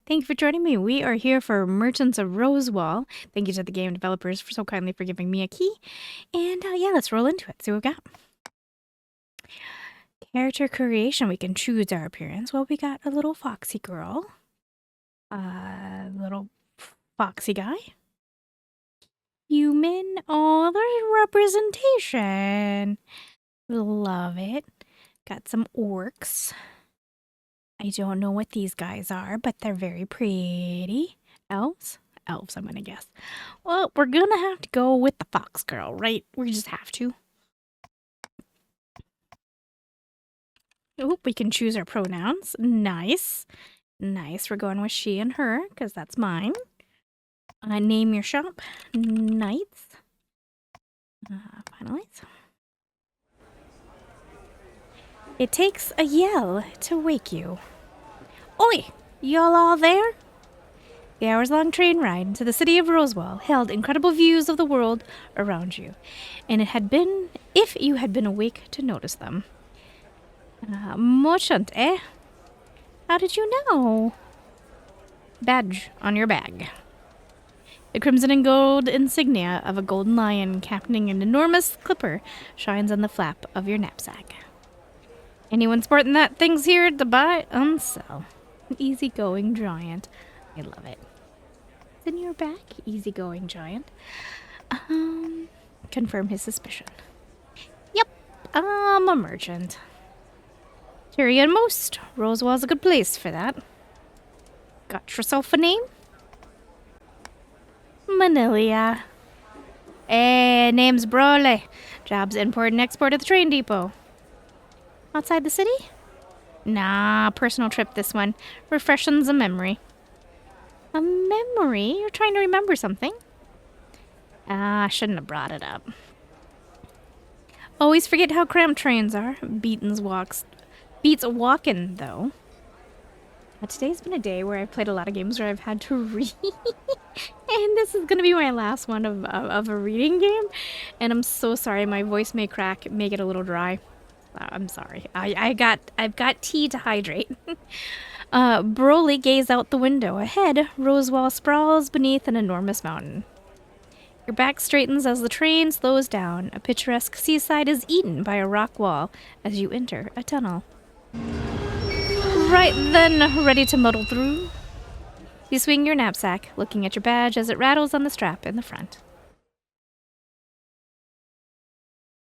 Thank you for joining me. We are here for Merchants of Rosewall. Thank you to the game developers for so kindly for giving me a key. And yeah, let's roll into it. See what we got. Character creation. We can choose our appearance. Well, we got a little foxy girl. A little foxy guy. Human. Oh, there's representation. Love it. Got some orcs. I don't know what these guys are, but they're very pretty. Elves? Elves, I'm gonna guess. Well, we're gonna have to go with the fox girl, right? We just have to. Oh, we can choose our pronouns. Nice. Nice. We're going with she and her, because that's mine. Name your shop. Knights. Finalize. It takes a yell to wake you. Oi! Y'all all there? The hours-long train ride to the city of Rosewall held incredible views of the world around you, and it had been if you had been awake to notice them. Merchant, eh? How did you know? Badge on your bag. The crimson and gold insignia of a golden lion captaining an enormous clipper shines on the flap of your knapsack. Anyone sporting that thing's here to buy and sell. An easygoing giant. I love it. It's in your back, easygoing giant. Confirm his suspicion. Yep, I'm a merchant. Cherry and most. Rosewall's a good place for that. Got yourself a name? Manilia. Name's Brawley. Job's import and export at the train depot. Outside the city? Nah, personal trip this one. Refreshins a memory. A memory? You're trying to remember something? I shouldn't have brought it up. Always forget how cramped trains are. Beats walking, though. Today's been a day where I've played a lot of games where I've had to read. And this is going to be my last one of a reading game. And I'm so sorry. My voice may crack, may get a little dry. I'm sorry. I've got tea to hydrate. Broly gazed out the window. Ahead, Rosewall sprawls beneath an enormous mountain. Your back straightens as the train slows down. A picturesque seaside is eaten by a rock wall as you enter a tunnel. Right then, ready to muddle through. You swing your knapsack, looking at your badge as it rattles on the strap in the front.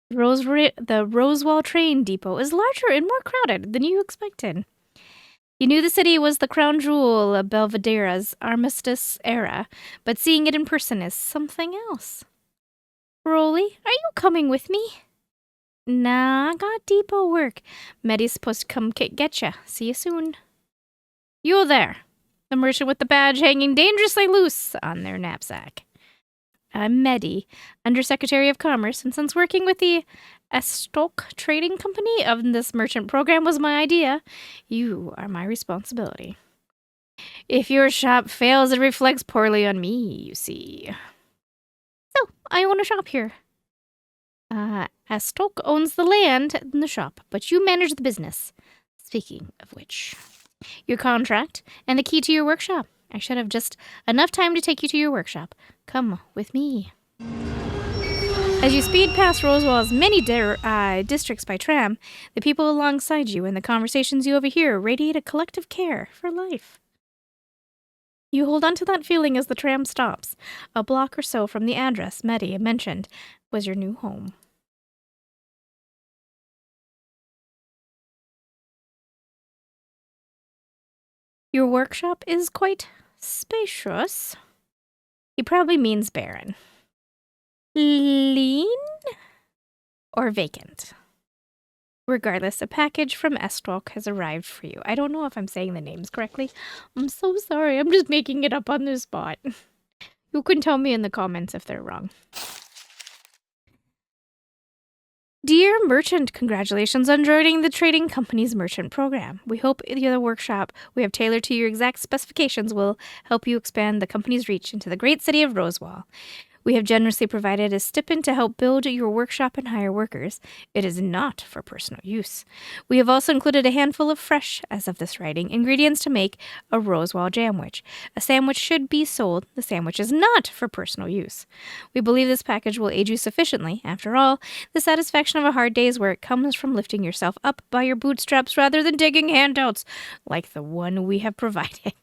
The Rosewall train depot is larger and more crowded than you expected. You knew the city was the crown jewel of Belvedere's armistice era, but seeing it in person is something else. Broly, are you coming with me? Nah, I got depot work. Medi's supposed to come get ya. See you soon. You there, the merchant with the badge hanging dangerously loose on their knapsack. I'm Medi, Undersecretary of Commerce, and since working with the Stock Trading Company of this merchant program was my idea, you are my responsibility. If your shop fails, it reflects poorly on me, you see. So, I own a shop here. Stock owns the land and the shop, but you manage the business. Speaking of which, your contract and the key to your workshop. I should have just enough time to take you to your workshop. Come with me. As you speed past Rosewall's many districts by tram, the people alongside you and the conversations you overhear radiate a collective care for life. You hold on to that feeling as the tram stops, a block or so from the address Medi mentioned was your new home. Your workshop is quite spacious. He probably means barren. Lean? Or vacant? Regardless, a package from Estalk has arrived for you. I don't know if I'm saying the names correctly. I'm so sorry. I'm just making it up on the spot. You can tell me in the comments if they're wrong. Dear merchant, congratulations on joining the trading company's merchant program. We hope the workshop we have tailored to your exact specifications will help you expand the company's reach into the great city of Rosewall. We have generously provided a stipend to help build your workshop and hire workers. It is not for personal use. We have also included a handful of fresh, as of this writing, ingredients to make a Rosewall jamwich. A sandwich should be sold. The sandwich is not for personal use. We believe this package will aid you sufficiently. After all, the satisfaction of a hard day's work comes from lifting yourself up by your bootstraps rather than taking handouts like the one we have provided.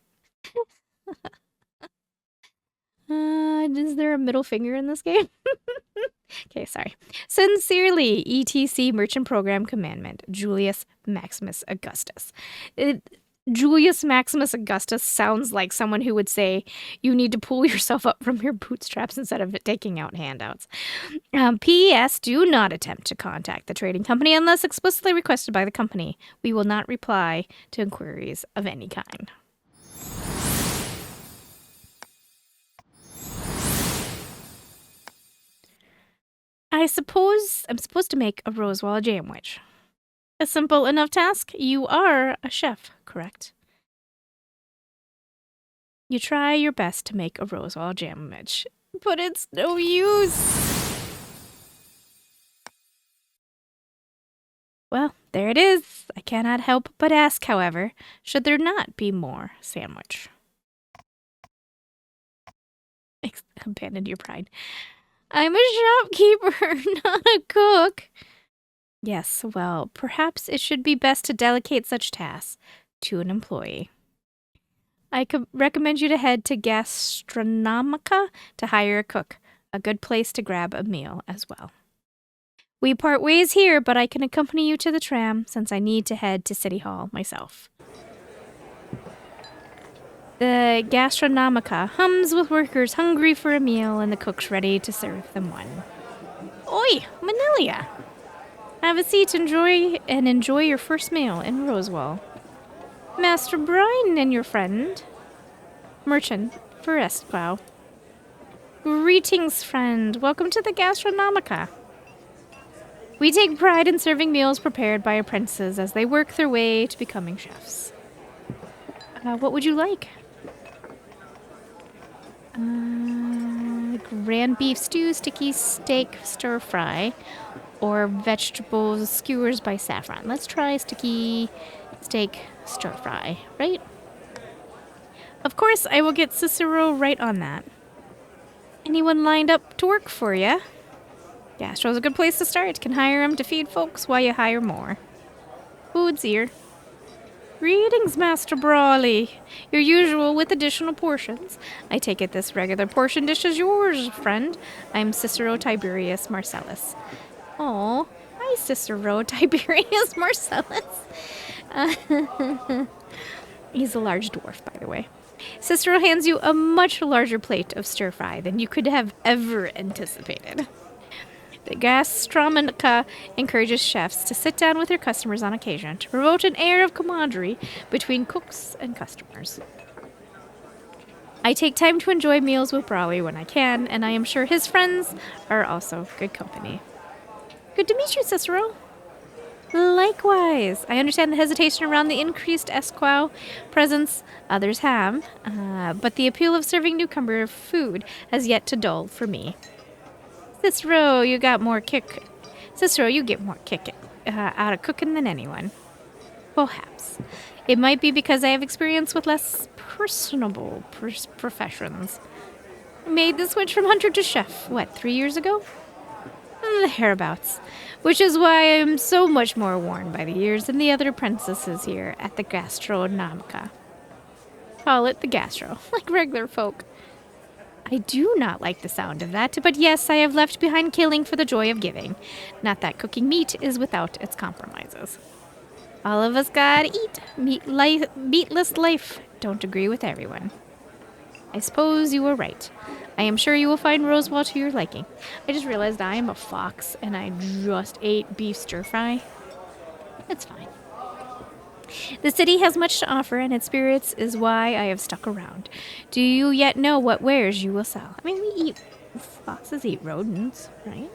Is there a middle finger in this game? Okay, sorry. Sincerely, ETC Merchant Program Commandment, Julius Maximus Augustus. Julius Maximus Augustus sounds like someone who would say you need to pull yourself up from your bootstraps instead of taking out handouts. P.S. Do not attempt to contact the trading company unless explicitly requested by the company. We will not reply to inquiries of any kind. I suppose I'm supposed to make a Rosewall jamwich. A simple enough task. You are a chef, correct? You try your best to make a Rosewall jamwich, but it's no use. Well, there it is. I cannot help but ask, however, should there not be more sandwich? Abandon your pride. I'm a shopkeeper, not a cook. Yes, well, perhaps it should be best to delegate such tasks to an employee. I could recommend you to head to Gastronomica to hire a cook. A good place to grab a meal as well. We part ways here, but I can accompany you to the tram since I need to head to City Hall myself. The Gastronomica hums with workers hungry for a meal and the cooks ready to serve them one. Oi, Manilia! Have a seat, enjoy your first meal in Rosewall. Master Brian and your friend, merchant for Esquire. Greetings, friend. Welcome to the Gastronomica. We take pride in serving meals prepared by apprentices as they work their way to becoming chefs. What would you like? Grand beef stew, sticky steak stir fry, or vegetable skewers by saffron. Let's try sticky steak stir fry, right? Of course, I will get Cicero right on that. Anyone lined up to work for you? Gastro's a good place to start. Can hire him to feed folks while you hire more. Food's here. Greetings, Master Brawley. Your usual with additional portions. I take it this regular portion dish is yours, friend. I'm Cicero Tiberius Marcellus. Oh, hi, Cicero Tiberius Marcellus. He's a large dwarf, by the way. Cicero hands you a much larger plate of stir fry than you could have ever anticipated. The Gastronomica encourages chefs to sit down with their customers on occasion to promote an air of camaraderie between cooks and customers. I take time to enjoy meals with Brawley when I can, and I am sure his friends are also good company. Good to meet you, Cicero. Likewise. I understand the hesitation around the increased Esquire presence others have, but the appeal of serving newcomer food has yet to dull for me. Cicero, you get more kick out of cooking than anyone. Perhaps. It might be because I have experience with less personable professions. I made the switch from hunter to chef, 3 years ago? Thereabouts. Which is why I am so much more worn by the years than the other apprentices here at the Gastronomica. Call it the gastro, like regular folk. I do not like the sound of that, but yes, I have left behind killing for the joy of giving. Not that cooking meat is without its compromises. All of us gotta eat. Meatless life. Don't agree with everyone. I suppose you were right. I am sure you will find Rosewall to your liking. I just realized I am a fox and I just ate beef stir fry. It's fine. The city has much to offer, and its spirits is why I have stuck around. Do you yet know what wares you will sell? I mean, foxes eat rodents, right?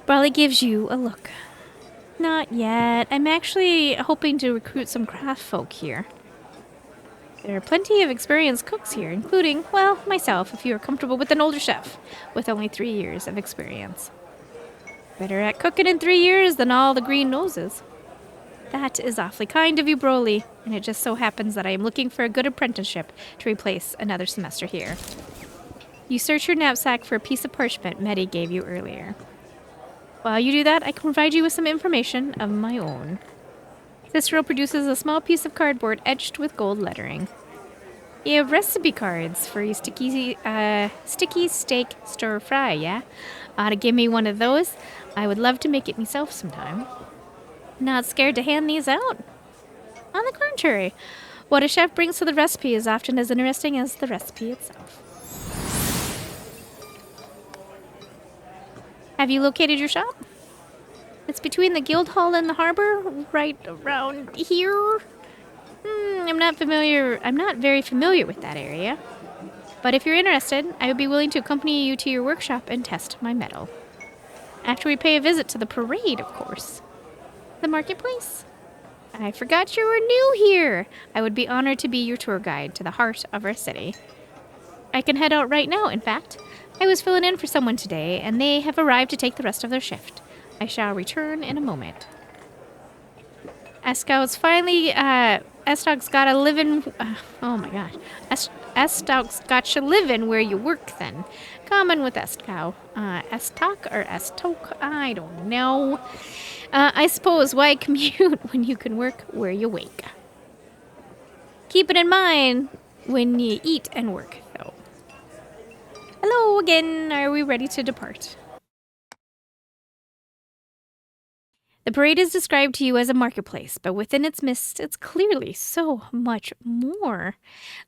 Brawley gives you a look. Not yet. I'm actually hoping to recruit some craft folk here. There are plenty of experienced cooks here, including, well, myself, if you are comfortable with an older chef with only 3 years of experience. Better at cooking in 3 years than all the green noses. That is awfully kind of you, Broly, and it just so happens that I am looking for a good apprenticeship to replace another semester here. You search your knapsack for a piece of parchment Medi gave you earlier. While you do that, I can provide you with some information of my own. Cicero produces a small piece of cardboard etched with gold lettering. You have recipe cards for your sticky steak stir fry, yeah? To give me one of those. I would love to make it myself sometime. Not scared to hand these out? On the contrary, what a chef brings to the recipe is often as interesting as the recipe itself. Have you located your shop? It's between the guild hall and the harbor, right around here. I'm not very familiar with that area. But if you're interested, I would be willing to accompany you to your workshop and test my mettle. After we pay a visit to the parade, of course. The marketplace? I forgot you were new here. I would be honored to be your tour guide to the heart of our city. I can head out right now, in fact. I was filling in for someone today, and they have arrived to take the rest of their shift. I shall return in a moment. Estog's got a living... oh my gosh. Estog's got you living where you work then. Common with Estog. Estok or Estok? I don't know. I suppose why commute when you can work where you wake? Keep it in mind when you eat and work, though. Hello again. Are we ready to depart? The parade is described to you as a marketplace, but within its midst, it's clearly so much more.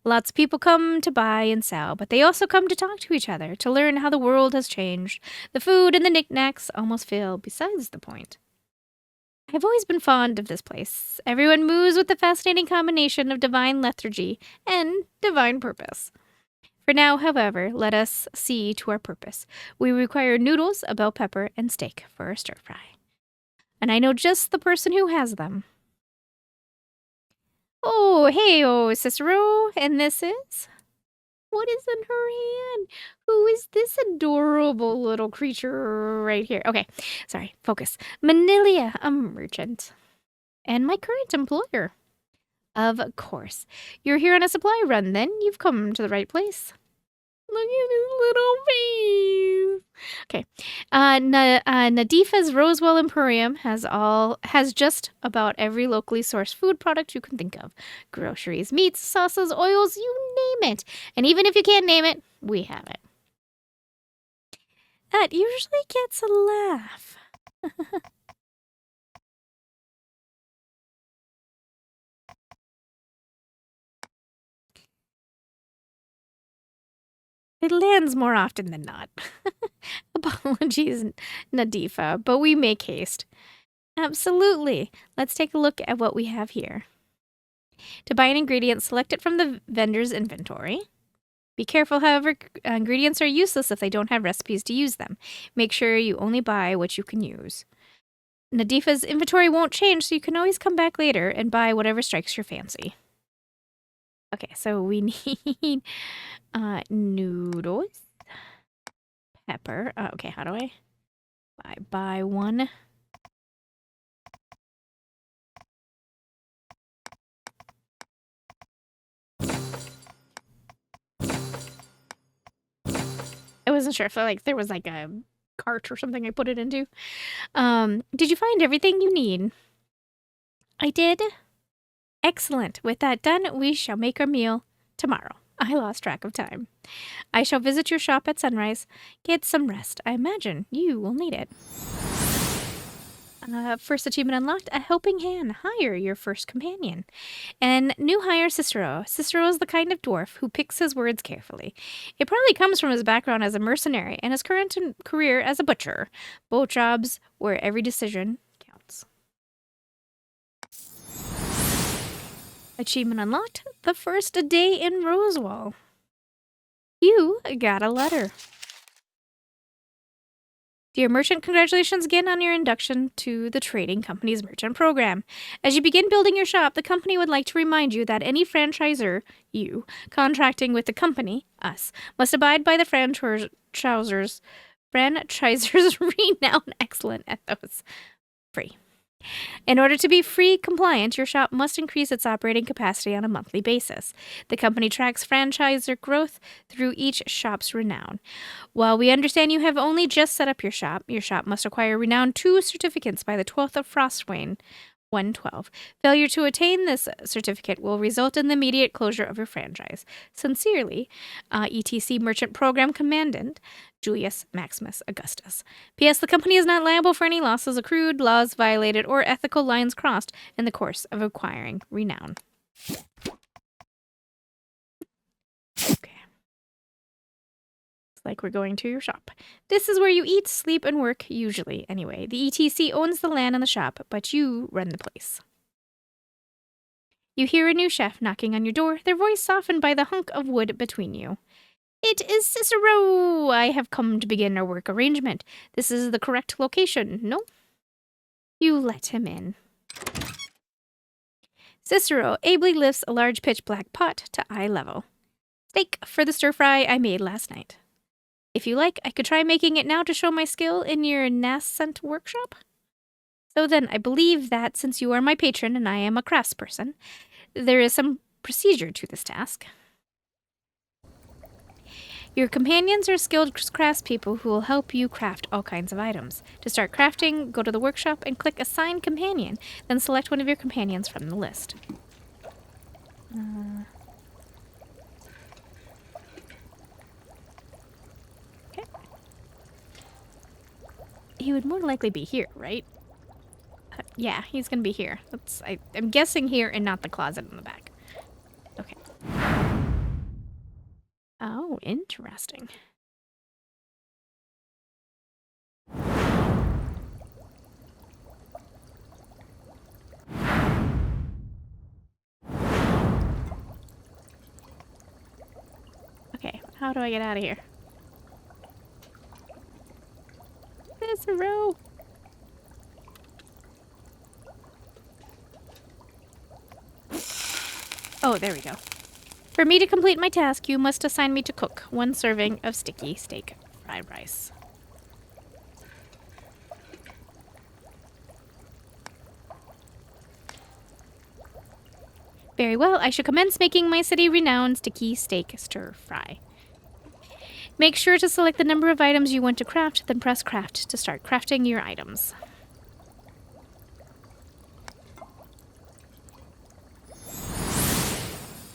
Lots of people come to buy and sell, but they also come to talk to each other, to learn how the world has changed. The food and the knickknacks almost feel besides the point. I've always been fond of this place. Everyone moves with the fascinating combination of divine lethargy and divine purpose. For now, however, let us see to our purpose. We require noodles, a bell pepper, and steak for our stir fry. And I know just the person who has them. Oh, hey, Cicero. And this is? What is in her hand? Who is this adorable little creature right here? Okay, sorry, focus. Manilia, a merchant. And my current employer. Of course. You're here on a supply run, then. You've come to the right place. Look at his little face. Okay. Nadifa's Rosewall Emporium has just about every locally sourced food product you can think of. Groceries, meats, sauces, oils, you name it. And even if you can't name it, we have it. That usually gets a laugh. It lands more often than not. Apologies, Nadifa, but we make haste. Absolutely. Let's take a look at what we have here. To buy an ingredient, select it from the vendor's inventory. Be careful, however, ingredients are useless if they don't have recipes to use them. Make sure you only buy what you can use. Nadifa's inventory won't change, so you can always come back later and buy whatever strikes your fancy. Okay, so we need noodles, pepper. Okay, how do I buy one? I wasn't sure if there was like a cart or something I put it into. Did you find everything you need? I did. Excellent. With that done, we shall make our meal tomorrow. I lost track of time. I shall visit your shop at sunrise. Get some rest. I imagine you will need it. First achievement unlocked, a helping hand. Hire your first companion. And new hire Cicero. Cicero is the kind of dwarf who picks his words carefully. It probably comes from his background as a mercenary and his current career as a butcher. Both jobs where every decision counts. Achievement unlocked, the first day in Rosewall. You got a letter. Dear merchant, congratulations again on your induction to the trading company's merchant program. As you begin building your shop, the company would like to remind you that any franchisor, you, contracting with the company, us, must abide by the franchisor's renowned excellent ethos. Free. In order to be free compliant, your shop must increase its operating capacity on a monthly basis. The company tracks franchisor growth through each shop's renown. While we understand you have only just set up your shop must acquire Renown 2 certificates by the 12th of Frostwane, 112. Failure to attain this certificate will result in the immediate closure of your franchise. Sincerely, ETC Merchant Program Commandant, Julius Maximus Augustus. P.S. The company is not liable for any losses accrued, laws violated, or ethical lines crossed in the course of acquiring renown. Okay. It's like we're going to your shop. This is where you eat, sleep, and work, usually, anyway. The ETC owns the land and the shop, but you run the place. You hear a new chef knocking on your door, their voice softened by the hunk of wood between you. It is Cicero! I have come to begin our work arrangement. This is the correct location, no? You let him in. Cicero ably lifts a large pitch-black pot to eye level. Steak for the stir-fry I made last night. If you like, I could try making it now to show my skill in your nascent workshop. So then, I believe that since you are my patron and I am a craftsperson, there is some procedure to this task. Your companions are skilled craftspeople who will help you craft all kinds of items. To start crafting, go to the workshop and click Assign Companion, then select one of your companions from the list. Okay. He would more likely be here, right? Yeah, he's gonna be here. I'm guessing here and not the closet in the back. Okay. Oh, interesting. Okay, how do I get out of here? Cicero! Oh, there we go. For me to complete my task, you must assign me to cook 1 serving of sticky steak fried rice. Very well, I shall commence making my city-renowned sticky steak stir-fry. Make sure to select the number of items you want to craft, then press craft to start crafting your items.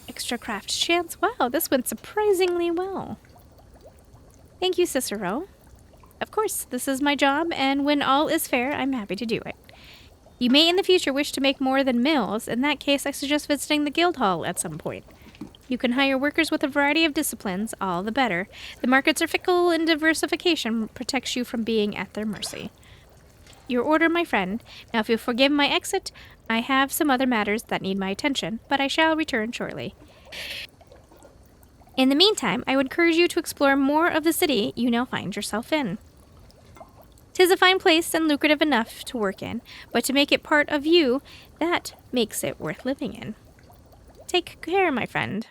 Extra craft chance. Wow, this went surprisingly well. Thank you, Cicero. Of course, this is my job, and when all is fair, I'm happy to do it. You may in the future wish to make more than mills. In that case, I suggest visiting the guild hall at some point. You can hire workers with a variety of disciplines, all the better. The markets are fickle, and diversification protects you from being at their mercy. Your order, my friend. Now, if you'll forgive my exit, I have some other matters that need my attention, but I shall return shortly. In the meantime, I would encourage you to explore more of the city you now find yourself in. 'Tis a fine place and lucrative enough to work in, but to make it part of you, that makes it worth living in. Take care, my friend.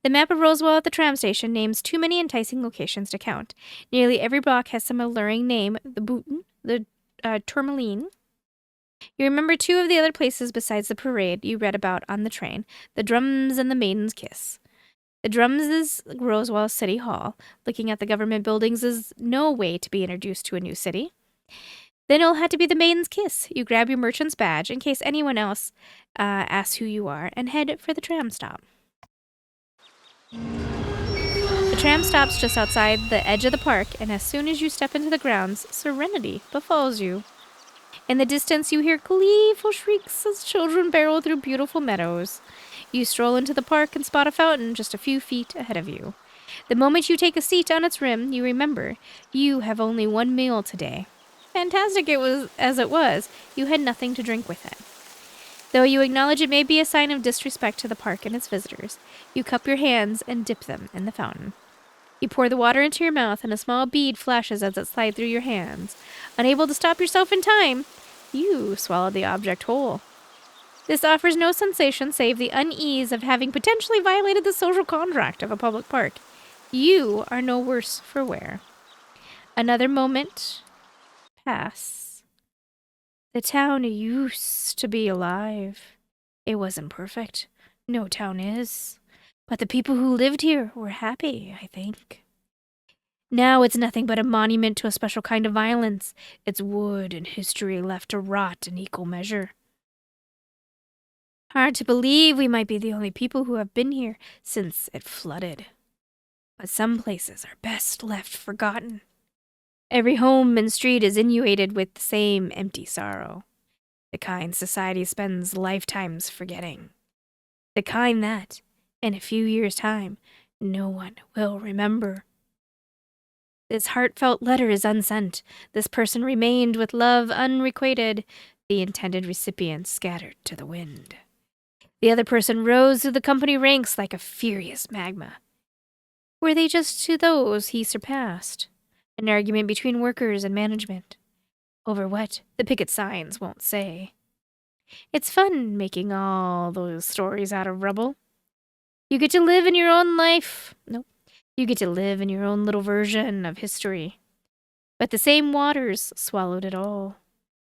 The map of Rosewall at the tram station names too many enticing locations to count. Nearly every block has some alluring name, the Bouton, the Tourmaline. You remember 2 of the other places besides the parade you read about on the train, the Drums and the Maiden's Kiss. The Drums is Rosewall City Hall. Looking at the government buildings is no way to be introduced to a new city. Then it'll have to be the Maiden's Kiss. You grab your merchant's badge in case anyone else asks who you are and head for the tram stop. The tram stops just outside the edge of the park, and as soon as you step into the grounds, serenity befalls you. In the distance, you hear gleeful shrieks as children barrel through beautiful meadows. You stroll into the park and spot a fountain just a few feet ahead of you. The moment you take a seat on its rim, you remember you have only 1 meal today. Fantastic as it was, you had nothing to drink with it. Though you acknowledge it may be a sign of disrespect to the park and its visitors, you cup your hands and dip them in the fountain. You pour the water into your mouth, and a small bead flashes as it slides through your hands. Unable to stop yourself in time, you swallow the object whole. This offers no sensation save the unease of having potentially violated the social contract of a public park. You are no worse for wear. Another moment pass. The town used to be alive. It wasn't perfect. No town is. But the people who lived here were happy, I think. Now it's nothing but a monument to a special kind of violence. It's wood and history left to rot in equal measure. Hard to believe we might be the only people who have been here since it flooded. But some places are best left forgotten. Every home and street is inundated with the same empty sorrow. The kind society spends lifetimes forgetting. The kind that, in a few years' time, no one will remember. This heartfelt letter is unsent. This person remained with love unrequited. The intended recipient scattered to the wind. The other person rose through the company ranks like a furious magma. Were they just to those he surpassed? An argument between workers and management. Over what, the picket signs won't say. It's fun making all those stories out of rubble. You get to live in your own life. Nope. You get to live in your own little version of history. But the same waters swallowed it all.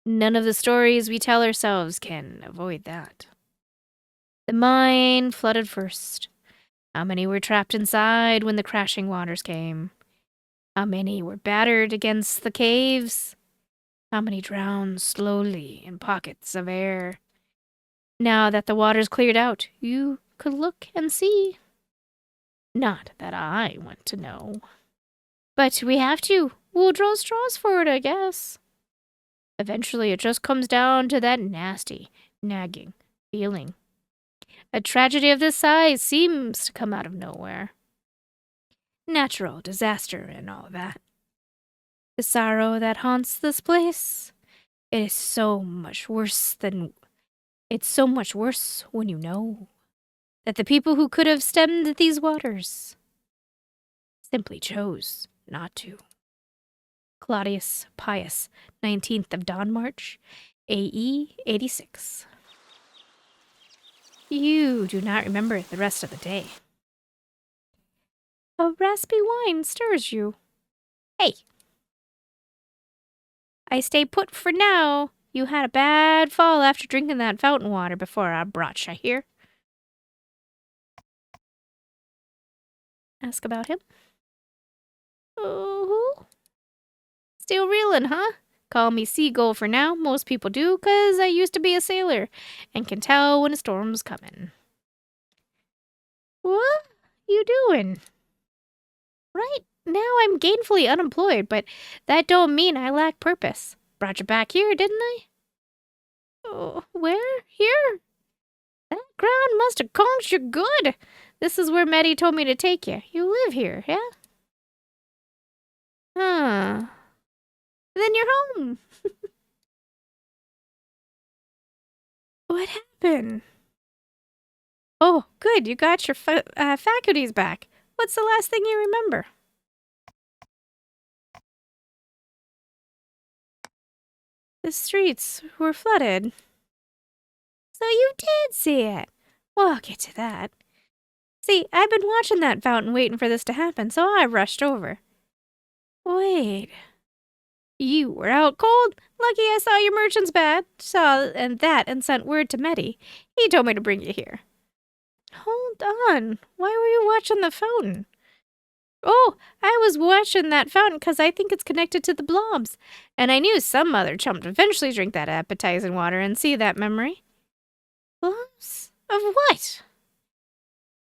None of the stories we tell ourselves can avoid that. The mine flooded first. How many were trapped inside when the crashing waters came? How many were battered against the caves? How many drowned slowly in pockets of air? Now that the waters cleared out, you could look and see. Not that I want to know. But we have to. We'll draw straws for it, I guess. Eventually, it just comes down to that nasty, nagging feeling. A tragedy of this size seems to come out of nowhere. Natural disaster and all that. The sorrow that haunts this place, it's so much worse when you know that the people who could have stemmed these waters simply chose not to. Claudius Pius, 19th of Dawn March, AE 86. You do not remember the rest of the day. A raspy wine stirs you. Hey! I stay put for now. You had a bad fall after drinking that fountain water before I brought you here. Ask about him. Oh, still reeling, huh? Call me Seagull for now. Most people do, 'cause I used to be a sailor and can tell when a storm's coming. What you doing? Right now I'm gainfully unemployed, but that don't mean I lack purpose. Brought you back here, didn't I? Oh, where? Here? That ground must have conked you good. This is where Maddie told me to take you. You live here, yeah? Huh. Then you're home. What happened? Oh, good. You got your faculties back. What's the last thing you remember? The streets were flooded. So you did see it. Well, I'll get to that. See, I've been watching that fountain waiting for this to happen, so I rushed over. Wait. You were out cold? Lucky I saw your merchant's bad. And sent word to Meddy. He told me to bring you here. Hold on. Why were you watching the fountain? Oh, I was watching that fountain because I think it's connected to the blobs. And I knew some other chump would eventually drink that appetizing water and see that memory. Blobs? Of what?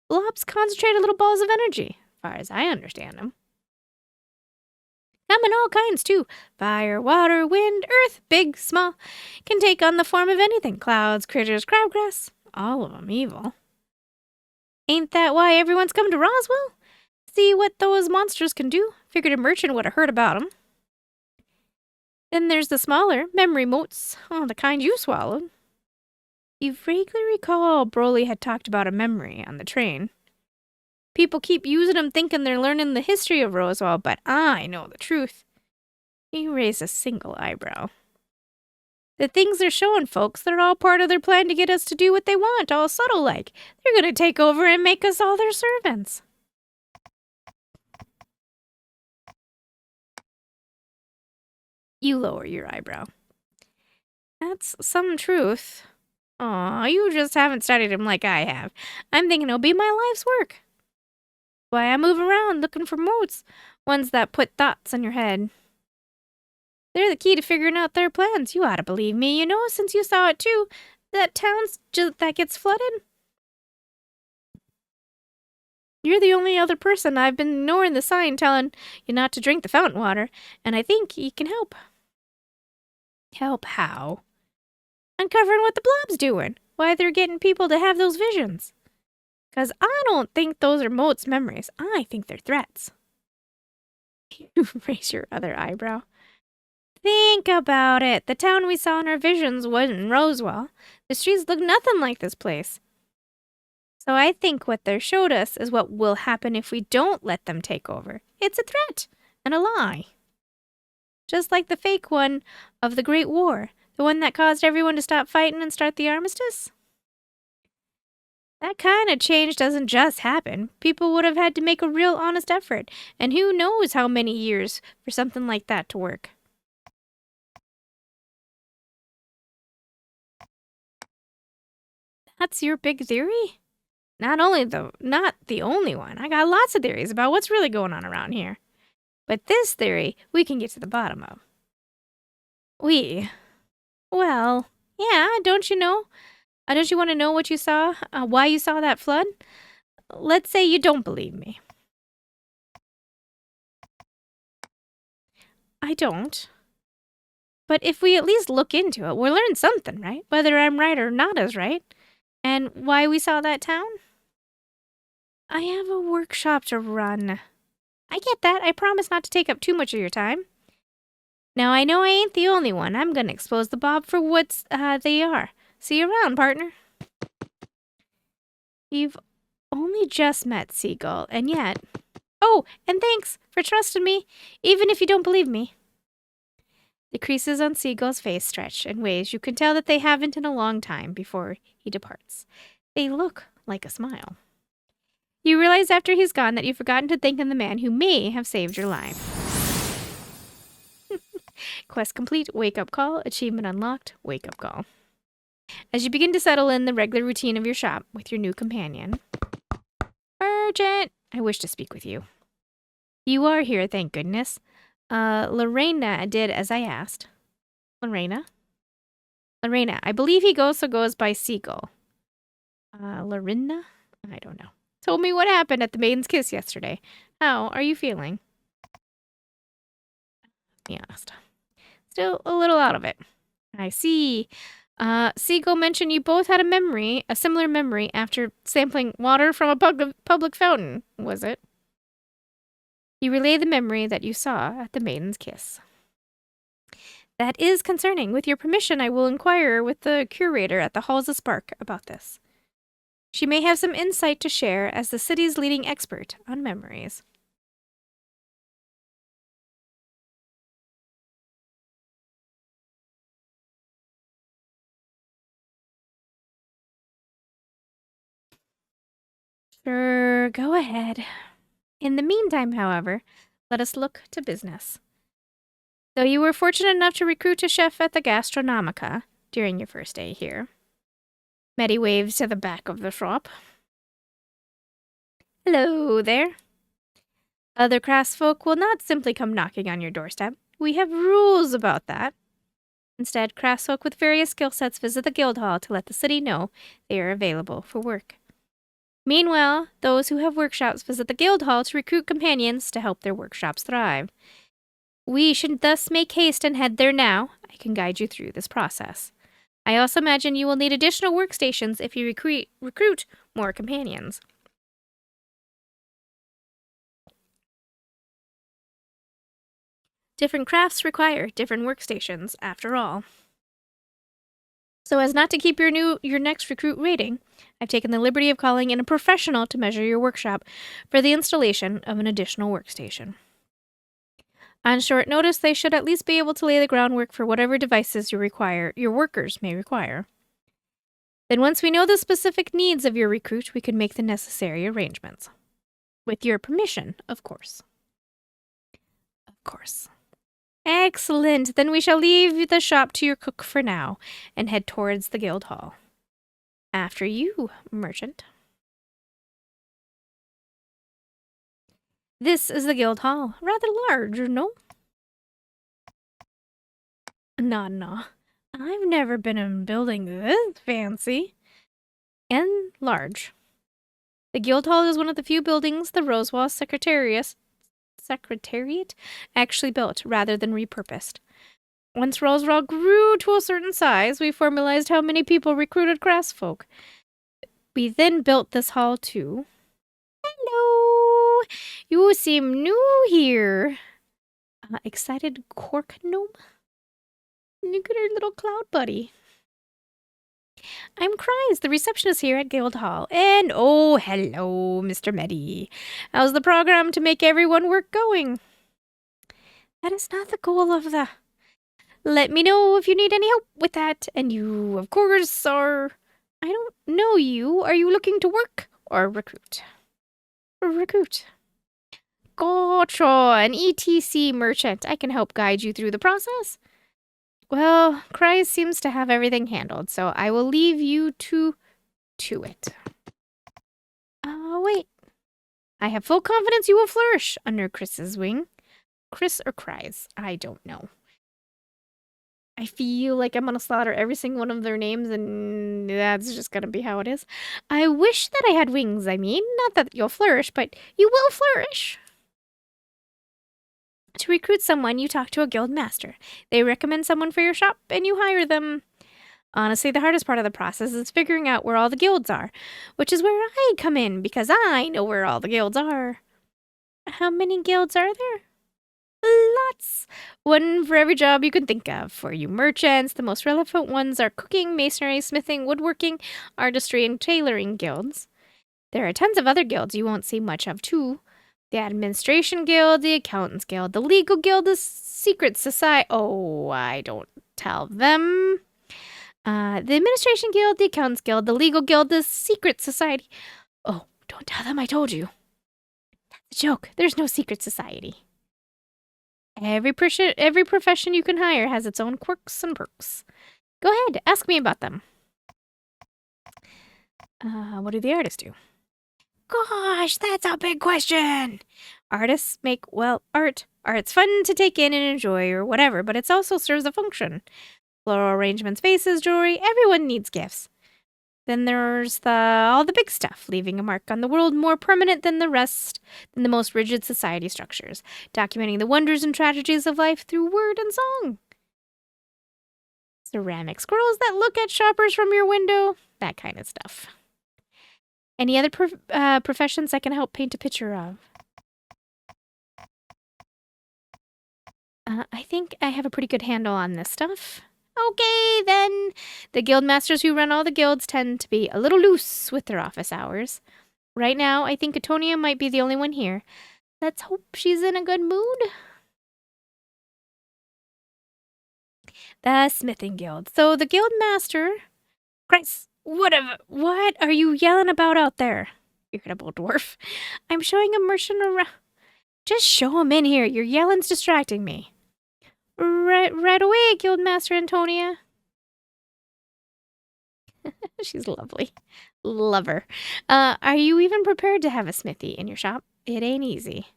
Blobs concentrate little balls of energy, as far as I understand them. Come in all kinds, too. Fire, water, wind, earth, big, small. Can take on the form of anything. Clouds, critters, crabgrass. All of them evil. Ain't that why everyone's come to Roswell? See what those monsters can do. Figured a merchant would have heard about them. Then there's the smaller memory motes. Oh, the kind you swallowed. You vaguely recall Broly had talked about a memory on the train. People keep using them thinking they're learning the history of Rosewall, but I know the truth. He raised a single eyebrow. The things they're showing folks, they're all part of their plan to get us to do what they want, all subtle like. They're gonna take over and make us all their servants. You lower your eyebrow. That's some truth. Aw, you just haven't studied him like I have. I'm thinking it'll be my life's work. Why, I move around looking for motes, ones that put thoughts in your head. They're the key to figuring out their plans. You ought to believe me, you know, since you saw it too. That town's that gets flooded. You're the only other person I've been ignoring the sign telling you not to drink the fountain water, and I think you can help. Help how? Uncovering what the blob's doing, why they're getting people to have those visions. 'Cause I don't think those are Moat's memories. I think they're threats. You raise your other eyebrow. Think about it. The town we saw in our visions wasn't Rosewall. The streets look nothing like this place. So I think what they showed us is what will happen if we don't let them take over. It's a threat and a lie. Just like the fake one of the Great War, the one that caused everyone to stop fighting and start the armistice. That kind of change doesn't just happen. People would have had to make a real honest effort, and who knows how many years for something like that to work. That's your big theory? Not the only one. I got lots of theories about what's really going on around here. But this theory, we can get to the bottom of. Well, yeah, don't you know? Don't you want to know what you saw? Why you saw that flood? Let's say you don't believe me. I don't. But if we at least look into it, we'll learn something, right? Whether I'm right or not is right. And why we saw that town? I have a workshop to run. I get that. I promise not to take up too much of your time. Now, I know I ain't the only one. I'm going to expose the Bob for what they are. See you around, partner. You've only just met Seagull, and yet... Oh, and thanks for trusting me, even if you don't believe me. The creases on Seagull's face stretch in ways you can tell that they haven't in a long time before he departs. They look like a smile. You realize after he's gone that you've forgotten to thank the man who may have saved your life. Quest complete, wake-up call, achievement unlocked, wake-up call. As you begin to settle in the regular routine of your shop with your new companion. Urgent! I wish to speak with you. You are here, thank goodness. Lorena did as I asked. Lorena, I believe he goes by Seagull. Lorena? I don't know. Told me what happened at the Maiden's Kiss yesterday. How are you feeling? He asked. Still a little out of it. I see. Seagull mentioned you both had a similar memory after sampling water from a public fountain, was it? You relay the memory that you saw at the Maiden's Kiss. That is concerning. With your permission, I will inquire with the curator at the Halls of Spark about this. She may have some insight to share as the city's leading expert on memories. Sure, go ahead. In the meantime, however, let us look to business. Though you were fortunate enough to recruit a chef at the Gastronomica during your first day here. Medi waves to the back of the shop. Hello there. Other craftsfolk will not simply come knocking on your doorstep. We have rules about that. Instead, craftsfolk with various skill sets visit the guild hall to let the city know they are available for work. Meanwhile, those who have workshops visit the guild hall to recruit companions to help their workshops thrive. We should thus make haste and head there now. I can guide you through this process. I also imagine you will need additional workstations if you recruit more companions. Different crafts require different workstations, after all. So as not to keep your next recruit waiting, I've taken the liberty of calling in a professional to measure your workshop for the installation of an additional workstation. On short notice, they should at least be able to lay the groundwork for whatever devices your workers may require. Then once we know the specific needs of your recruit, we can make the necessary arrangements. With your permission, of course. Of course. Excellent. Then we shall leave the shop to your cook for now and head towards the guild hall. After you, merchant. This is the guild hall. Rather large, no? No. I've never been in a building this fancy. And large. The guild hall is one of the few buildings the Rosewall Secretariat actually built rather than repurposed. Once Rosewall grew to a certain size, we formalized how many people recruited craftsfolk. We then built this hall too. Hello! You seem new here. Excited cork gnome? Look at our little cloud buddy. I'm Cries, the receptionist here at Guild Hall. And oh, hello, Mr. Meddy. How's the program to make everyone work going? That is not the goal of the... Let me know if you need any help with that. And you, of course, are... I don't know you. Are you looking to work or recruit? Recruit. Gotcha, an ETC merchant. I can help guide you through the process. Well, Cries seems to have everything handled, so I will leave you to it. Wait. I have full confidence you will flourish under Chris's wing. Chris or Cries? I don't know. I feel like I'm going to slaughter every single one of their names, and that's just going to be how it is. I wish that I had wings, I mean. Not that you'll flourish, but you will flourish. To recruit someone, you talk to a guild master. They recommend someone for your shop, and you hire them. Honestly, the hardest part of the process is figuring out where all the guilds are, which is where I come in, because I know where all the guilds are. How many guilds are there? Lots. One for every job you can think of. For you merchants, the most relevant ones are cooking, masonry, smithing, woodworking, artistry, and tailoring guilds. There are tons of other guilds you won't see much of, too. The Administration Guild, the Accountants Guild, the Legal Guild, the Secret Society. Oh, I don't tell them. The Administration Guild, the Accountants Guild, the Legal Guild, the Secret Society. Oh, don't tell them I told you. That's a joke. There's no secret society. Every profession you can hire has its own quirks and perks. Go ahead, ask me about them. What do the artists do? Gosh, that's a big question. Artists make, well, art. Art's fun to take in and enjoy or whatever, but it also serves a function. Floral arrangements, vases, jewelry, everyone needs gifts. Then there's all the big stuff, leaving a mark on the world more permanent than the most rigid society structures, documenting the wonders and tragedies of life through word and song. Ceramic squirrels that look at shoppers from your window, that kind of stuff. Any other professions I can help paint a picture of? I think I have a pretty good handle on this stuff. Okay, then. The guild masters who run all the guilds tend to be a little loose with their office hours. Right now, I think Atonia might be the only one here. Let's hope she's in a good mood. The smithing guild. So the guild master... Christ, what are you yelling about out there? Irritable dwarf. I'm showing a merchant around. Just show him in here. Your yelling's distracting me. Right away, Guildmaster Antonia. She's lovely. Love her. Are you even prepared to have a smithy in your shop? It ain't easy.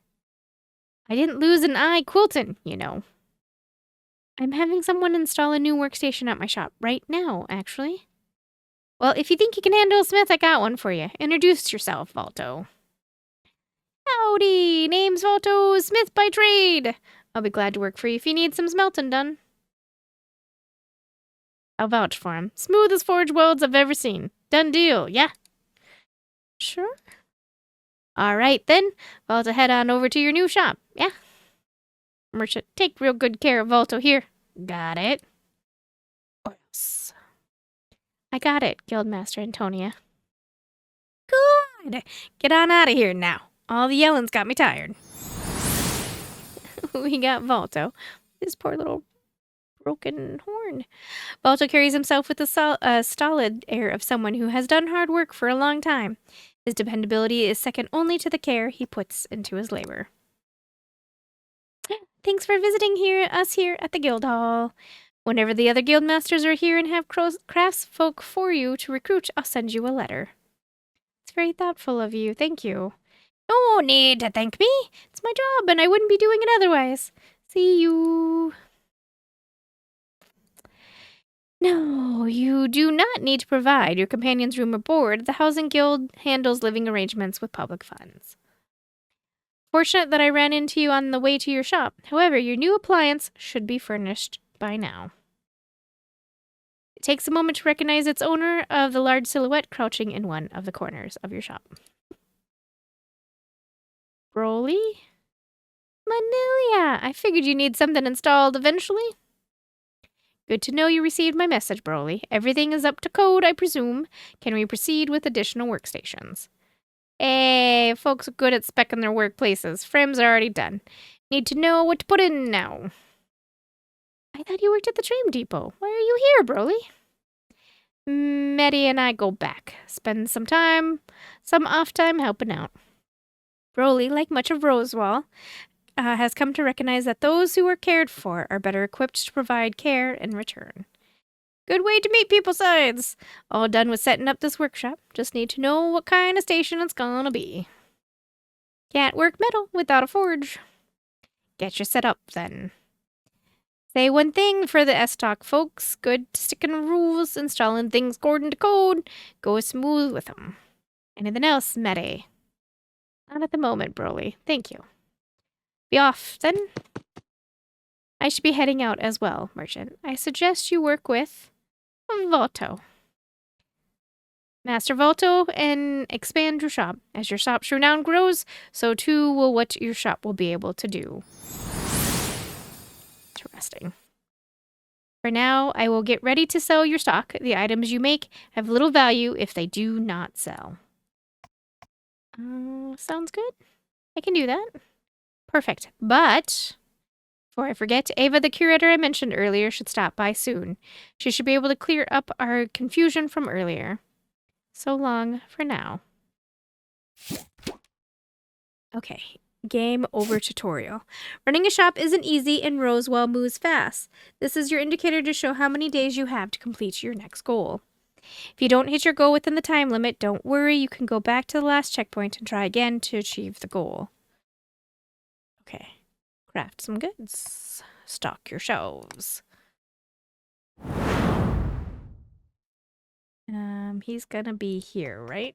I didn't lose an eye quilting, you know. I'm having someone install a new workstation at my shop right now, actually. Well, if you think you can handle a smith, I got one for you. Introduce yourself, Valto. Howdy, name's Valto, smith by trade. I'll be glad to work for you if you need some smelting done. I'll vouch for him. Smoothest forge welds I've ever seen. Done deal, yeah? Sure. All right, then. Valto, head on over to your new shop, yeah? Merchant, take real good care of Valto here. Got it. Or else. I got it, Guildmaster Antonia. outside. Get on out of here now. All the yelling's got me tired. We got Volto. His poor little broken horn. Volto carries himself with a stolid air of someone who has done hard work for a long time. His dependability is second only to the care he puts into his labor. Thanks for visiting us here at the guild hall. Whenever the other guild masters are here and have craftsfolk for you to recruit, I'll send you a letter. It's very thoughtful of you. Thank you. No need to thank me. It's my job, and I wouldn't be doing it otherwise. See you. No, you do not need to provide your companion's room or board. The Housing Guild handles living arrangements with public funds. Fortunate that I ran into you on the way to your shop. However, your new appliance should be furnished by now. It takes a moment to recognize its owner of the large silhouette crouching in one of the corners of your shop. Broly? Manilia, I figured you need something installed eventually. Good to know you received my message, Broly. Everything is up to code, I presume. Can we proceed with additional workstations? Hey, folks are good at speccing their workplaces. Frames are already done. Need to know what to put in now. I thought you worked at the train depot. Why are you here, Broly? Medi and I go back. Spend some off time helping out. Broly, like much of Rosewall, has come to recognize that those who are cared for are better equipped to provide care in return. Good way to meet people's sides. All done with setting up this workshop. Just need to know what kind of station it's gonna be. Can't work metal without a forge. Get you set up, then. Say one thing for the S-Talk folks. Good sticking to rules, installing things according to code. Go smooth with them. Anything else, Medi? Not at the moment, Broly. Thank you. Be off, then. I should be heading out as well, Merchant. I suggest you work with Volto. Master Volto, and expand your shop. As your shop's renown grows, so too will what your shop will be able to do. Interesting. For now, I will get ready to sell your stock. The items you make have little value if they do not sell. Sounds good. I can do that. Perfect. But before I forget, Ava, the curator I mentioned earlier, should stop by soon. She should be able to clear up our confusion from earlier. So long for now. Okay, game over tutorial. Running a shop isn't easy and Rosewall moves fast. This is your indicator to show how many days you have to complete your next goal. If you don't hit your goal within the time limit, don't worry, you can go back to the last checkpoint and try again to achieve the goal. Okay. Craft some goods. Stock your shelves. He's gonna be here, right?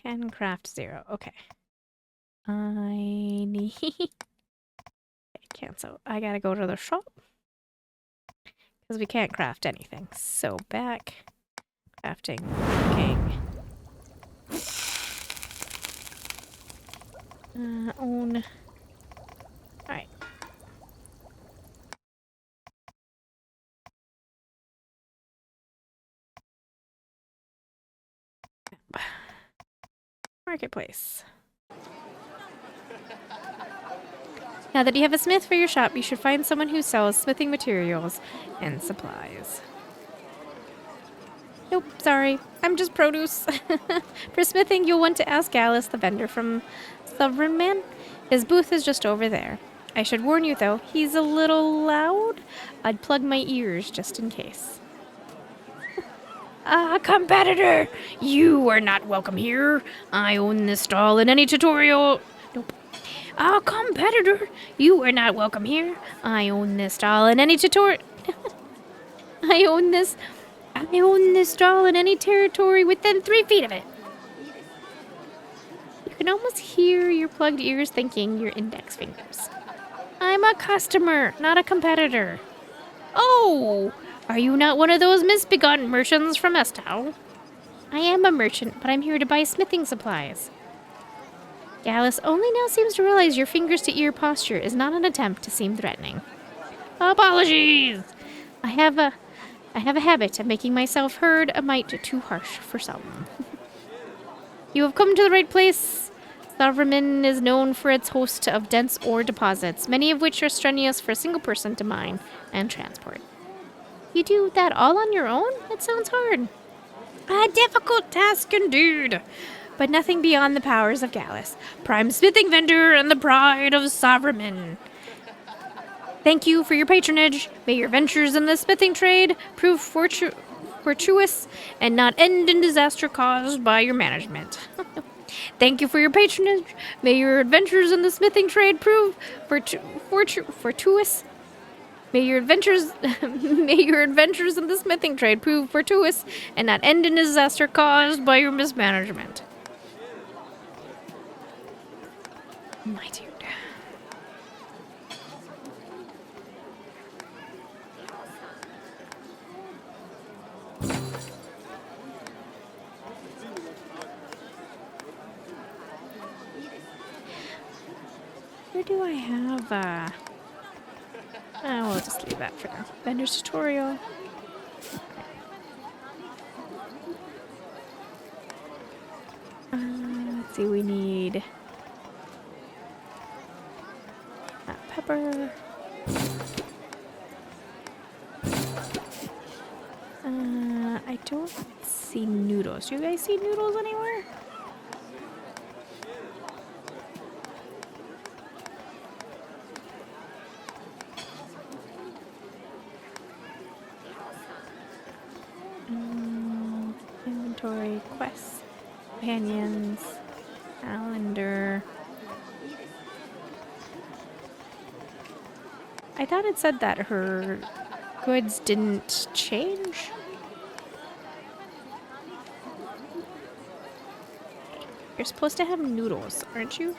Can craft 0. Okay. I need... Cancel. I gotta go to the shop. Because we can't craft anything. So back. Crafting. King. Own. Alright. Marketplace. Now that you have a smith for your shop, you should find someone who sells smithing materials and supplies. Nope, sorry. I'm just produce. For smithing, you'll want to ask Gallus, the vendor from Sovereign Man. His booth is just over there. I should warn you, though, he's a little loud. I'd plug my ears just in case. Competitor! You are not welcome here. I own this stall in any tutorial... Nope. Competitor! You are not welcome here. I own this stall in any tutorial... I own this stall in any territory within 3 feet of it. You can almost hear your plugged ears thinking your index fingers. I'm a customer, not a competitor. Oh! Are you not one of those misbegotten merchants from Estow? I am a merchant, but I'm here to buy smithing supplies. Gallus only now seems to realize your fingers-to-ear posture is not an attempt to seem threatening. Apologies! I have a habit of making myself heard, a mite too harsh for some. You have come to the right place. Saverman is known for its host of dense ore deposits, many of which are strenuous for a single person to mine and transport. You do that all on your own? It sounds hard. A difficult task indeed, but nothing beyond the powers of Gallus, prime smithing vendor and the pride of Saverman. Thank you for your patronage. May your ventures in the smithing trade prove fortuitous and not end in disaster caused by your management. Thank you for your patronage. May your adventures in the smithing trade prove fortuitous. May your adventures in the smithing trade prove fortuitous and not end in disaster caused by your mismanagement. My dude. Where do I have, we'll just leave that for now. Vendor's tutorial. Let's see, we need pepper. I don't see noodles. Do you guys see noodles anywhere? Inventory, quests, companions, calendar. I thought it said that her goods didn't change. You're supposed to have noodles, aren't you?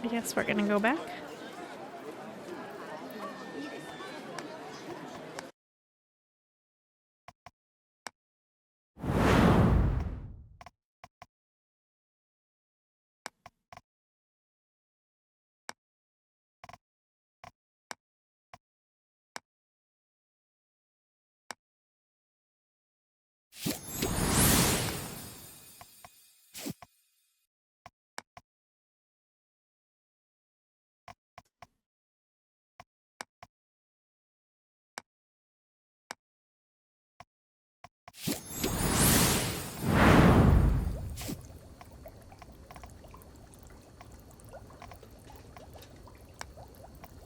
I guess we're gonna go back.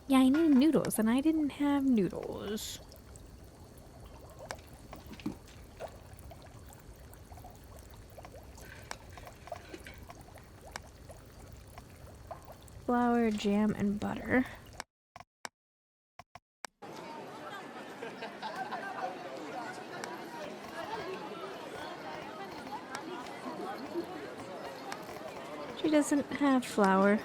Yeah, I need noodles, and I didn't have noodles. Flour, jam, and butter. She doesn't have flour.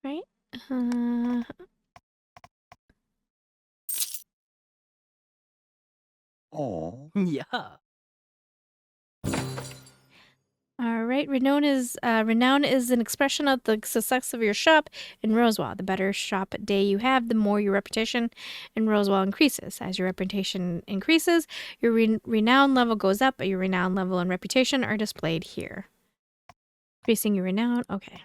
Right? Oh, yeah. All right. Renown is an expression of the success of your shop in Rosewall. The better shop day you have, the more your reputation in Rosewall increases. As your reputation increases, your renown level goes up, but your renown level and reputation are displayed here. Increasing your renown. Okay.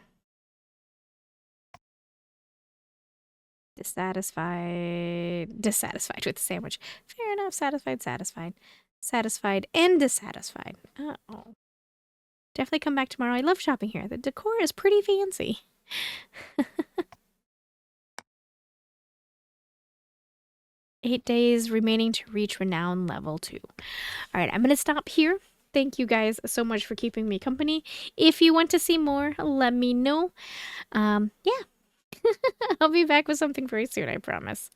Dissatisfied with the sandwich. Fair enough. Satisfied, and dissatisfied. Uh-oh. Definitely come back tomorrow. I love shopping here. The decor is pretty fancy. 8 days remaining to reach renown level 2. All right, I'm going to stop here. Thank you guys so much for keeping me company. If you want to see more, let me know. Yeah. I'll be back with something very soon, I promise.